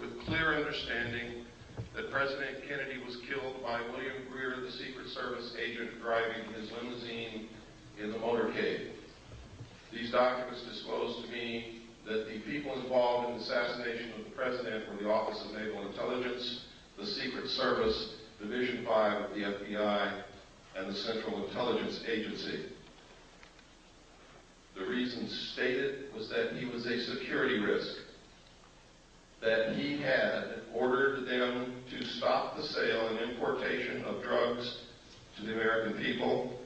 with clear understanding that President Kennedy was killed by William Greer, the Secret Service agent driving his limousine in the motorcade. These documents disclosed to me that the people involved in the assassination of the President were the Office of Naval Intelligence, the Secret Service, Division 5 of the FBI, and the Central Intelligence Agency. The reason stated was that he was a security risk, that he had ordered them to stop the sale and importation of drugs to the American people,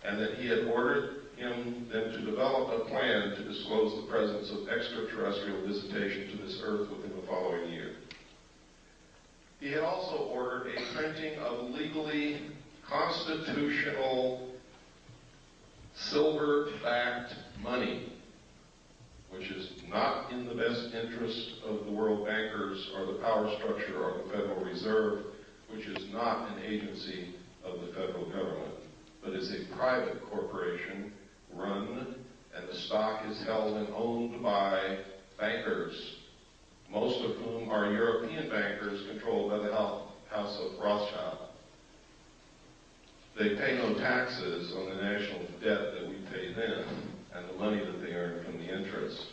and that he had ordered them to develop a plan to disclose the presence of extraterrestrial visitation to this earth within the following year. He had also ordered a printing of legally constitutional silver-backed money, which is not in the best interest of the world bankers or the power structure of the Federal Reserve, which is not an agency of the federal government, but is a private corporation run, and the stock is held and owned by bankers, most of whom are European bankers controlled by the House of Rothschild. They pay no taxes on the national debt that we pay them and the money that they earn from the interest.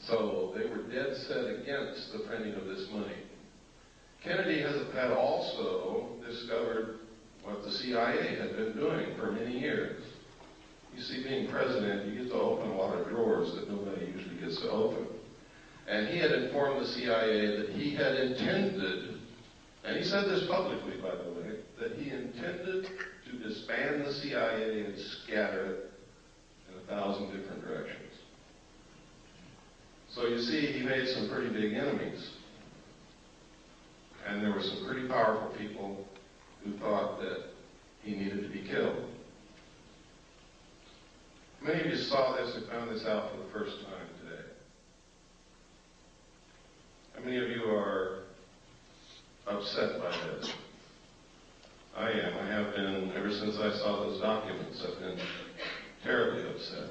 So they were dead set against the printing of this money. Kennedy had also discovered what the CIA had been doing for many years. You see, being president, you get to open a lot of drawers that nobody usually gets to open. And he had informed the CIA that he had intended, and he said this publicly, by the way, that he intended to disband the CIA and scatter it in 1,000 different directions. So you see, he made some pretty big enemies. And there were some pretty powerful people who thought that he needed to be killed. Many of you saw this and found this out for the first time today. How many of you are upset by this? I am. I have been ever since I saw those documents. I've been terribly upset.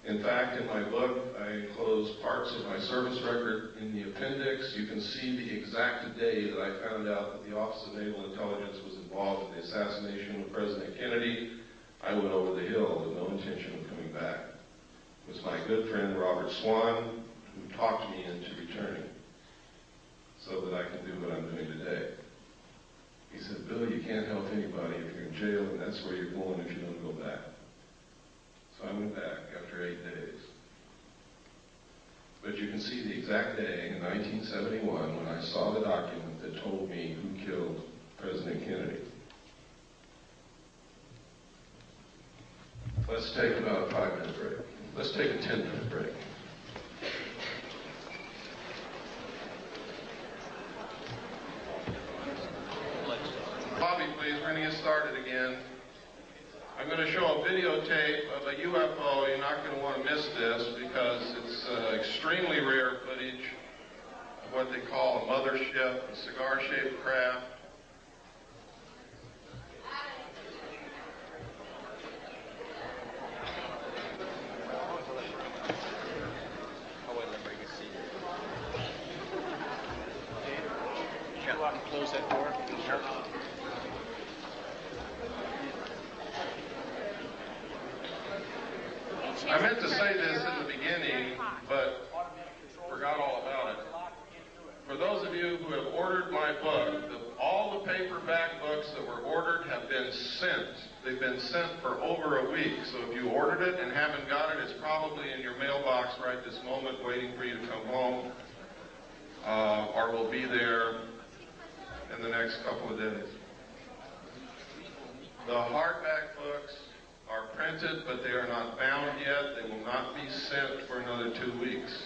In fact, in my book, I enclosed parts of my service record in the appendix. You can see the exact day that I found out that the Office of Naval Intelligence was involved in the assassination of President Kennedy. I went over the hill with no intention of coming back. It was my good friend Robert Swan who talked me into returning so that I can do what I'm doing today. He said, "Bill, you can't help anybody if you're in jail, and that's where you're going if you don't go back." So I went back after 8 days. But you can see the exact day in 1971 when I saw the document that told me who killed President Kennedy. Let's take about a 5-minute break. Let's take a 10-minute break. Bobby, please, we're going to get started again. I'm going to show a videotape of a UFO. You're not going to want to miss this because it's extremely rare footage of what they call a mothership, a cigar-shaped craft. Close that door. Sure. I meant to say this in the beginning, but forgot all about it. For those of you who have ordered my book, all the paperback books that were ordered have been sent. They've been sent for over a week. So if you ordered it and haven't got it, it's probably in your mailbox right this moment waiting for you to come home, or will be there in the next couple of days. The hardback books are printed, but they are not bound yet. They will not be sent for another 2 weeks.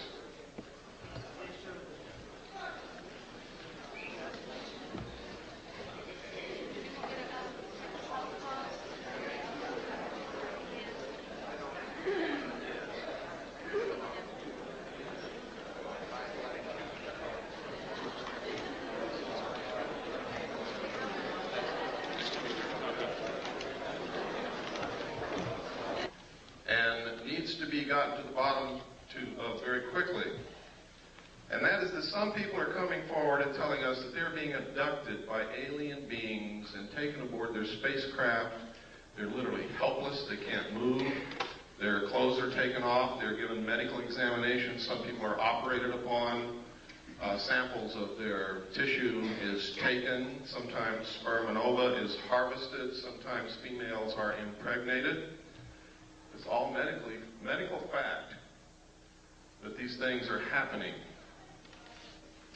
To be gotten to the bottom very quickly. that some people are coming forward and telling us that they're being abducted by alien beings and taken aboard their spacecraft. They're literally helpless. They can't move. Their clothes are taken off. They're given medical examinations. Some people are operated upon. Samples of their tissue is taken. Sometimes sperm and ova is harvested. Sometimes females are impregnated. It's all medical fact that these things are happening.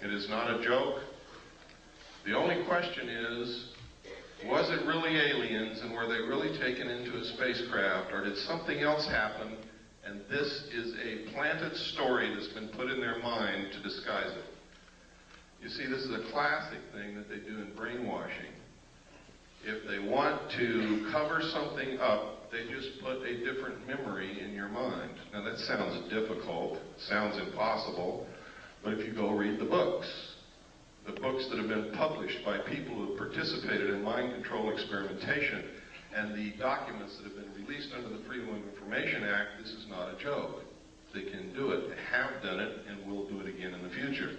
It is not a joke. The only question is, was it really aliens and were they really taken into a spacecraft, or did something else happen and this is a planted story that's been put in their mind to disguise it? You see, this is a classic thing that they do in brainwashing. If they want to cover something up, they just put a different memory in your mind. Now that sounds difficult, sounds impossible, but if you go read the books that have been published by people who have participated in mind control experimentation, and the documents that have been released under the Freedom of Information Act, this is not a joke. They can do it, they have done it, and will do it again in the future.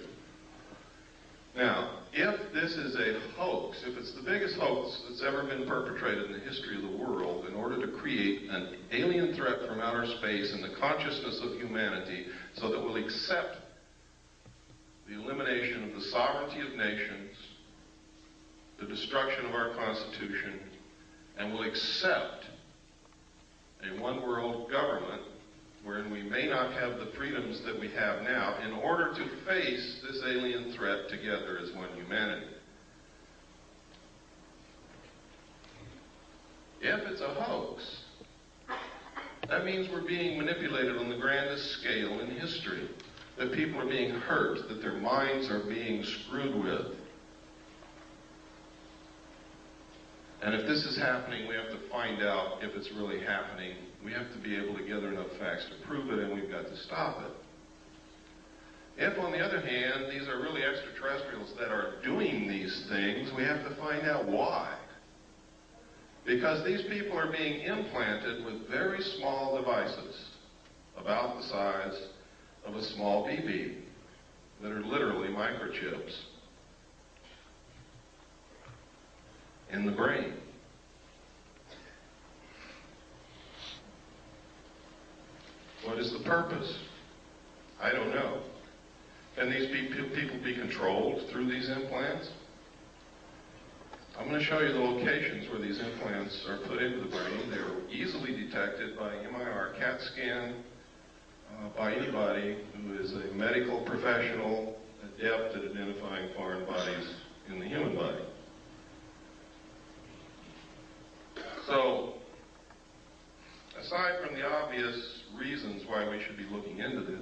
Now, if this is a hoax, if it's the biggest hoax that's ever been perpetrated in the history of the world in order to create an alien threat from outer space in the consciousness of humanity so that we'll accept the elimination of the sovereignty of nations, the destruction of our Constitution, and will accept a one-world government wherein we may not have the freedoms that we have now in order to face this alien threat together as one humanity. If it's a hoax, that means we're being manipulated on the grandest scale in history, that people are being hurt, that their minds are being screwed with. And if this is happening, we have to find out if it's really happening. We have to be able to gather enough facts to prove it, and we've got to stop it. If, on the other hand, these are really extraterrestrials that are doing these things, we have to find out why. Because these people are being implanted with very small devices, about the size of a small BB, that are literally microchips in the brain. What is the purpose? I don't know. Can these people be controlled through these implants? I'm going to show you the locations where these implants are put into the brain. They're easily detected by MRI, CAT scan, by anybody who is a medical professional adept at identifying foreign bodies in the human body. So, aside from the obvious reasons why we should be looking into this,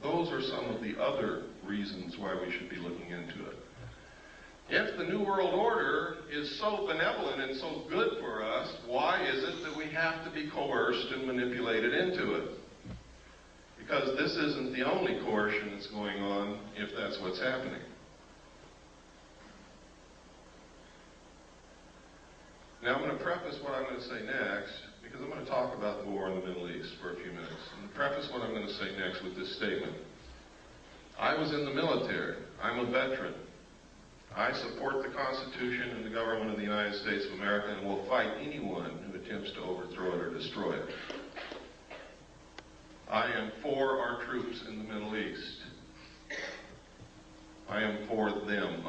those are some of the other reasons why we should be looking into it. If the New World Order is so benevolent and so good for us, why is it that we have to be coerced and manipulated into it? Because this isn't the only coercion that's going on, if that's what's happening. Now I'm going to preface what I'm going to say next, because I'm going to talk about the war in the Middle East for a few minutes. And preface what I'm going to say next with this statement. I was in the military. I'm a veteran. I support the Constitution and the government of the United States of America and will fight anyone who attempts to overthrow it or destroy it. I am for our troops in the Middle East. I am for them.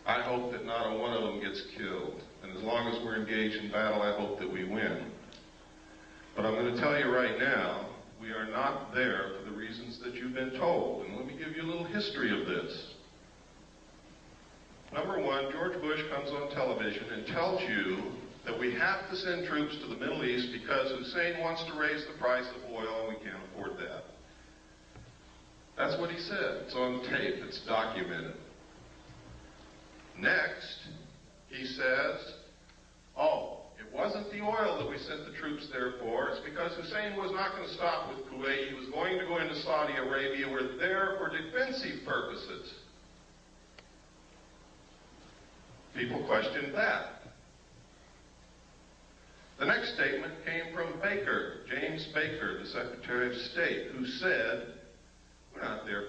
I hope that not a one of them gets killed. And as long as we're engaged in battle, I hope that we win. But I'm going to tell you right now, we are not there for the reasons that you've been told. And let me give you a little history of this. Number one, George Bush comes on television and tells you that we have to send troops to the Middle East because Hussein wants to raise the price of oil and we can't afford that. That's what he said. It's on tape. It's documented. Next, he says, oh, it wasn't the oil that we sent the troops there for. It's because Hussein was not going to stop with Kuwait. He was going to go into Saudi Arabia. We're there for defensive purposes. People questioned that. The next statement came from Baker, James Baker, the Secretary of State, who said, we're not there